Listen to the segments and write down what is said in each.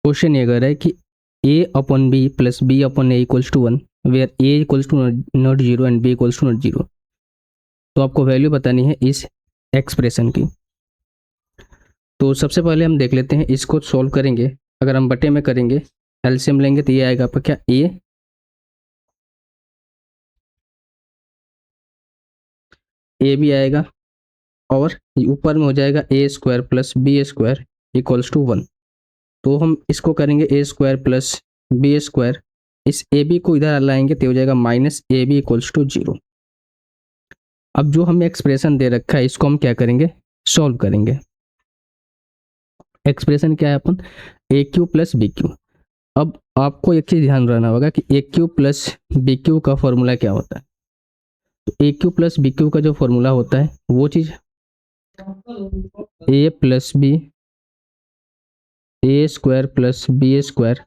Question ये कह रहा है कि a upon B plus B upon A equals to 1 where a equals to not 0 and b equals to not 0। तो आपको वैल्यू बतानी है इस एक्सप्रेशन की। तो सबसे पहले हम देख लेते हैं, इसको सॉल्व करेंगे। अगर हम बटे में करेंगे, एलसीएम लेंगे तो ये आएगा आपका क्या, ए भी आएगा और ऊपर में हो जाएगा A square plus B square equals to 1। तो हम इसको करेंगे A square plus B square, इस ए बी को इधर लाएंगे तो हो जाएगा minus A B equals to 0। अब जो हमें एक्सप्रेशन दे रखा है इसको हम क्या करेंगे, सॉल्व करेंगे। एक्सप्रेशन क्या है अपन, A cube plus B cube. अब आपको एक चीज़ ध्यान रखना होगा कि A cube plus B cube का फॉर्मूला क्या होता है। तो A cube plus B cube का जो फॉर्मूला होता है वो चीज़ A plus B A square plus B square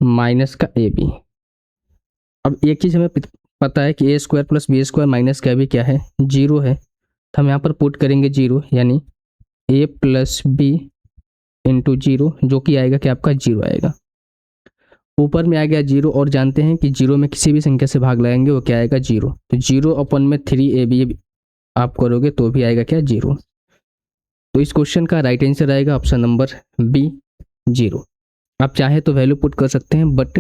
minus का ए बी। अब एक चीज़ हमें पता है कि A square plus B square minus का भी क्या है, 0 है। तो हम यहाँ पर पुट करेंगे 0, यानी ए प्लस बी इंटू 0, जो कि आएगा कि आपका 0 आएगा। ऊपर में आ गया 0 और जानते हैं कि 0 में किसी भी संख्या से भाग लगाएंगे वो क्या आएगा, 0। तो 0 अपन में 3ab आप करोगे तो भी आएगा क्या, 0। तो इस क्वेश्चन का राइट आंसर आएगा ऑप्शन नंबर बी, 0। आप चाहे तो वैल्यू पुट कर सकते हैं, बट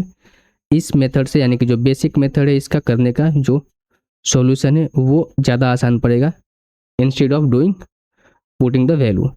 इस मेथड से, यानी कि जो बेसिक मेथड है इसका करने का जो सॉल्यूशन है वो ज़्यादा आसान पड़ेगा instead of doing putting the value.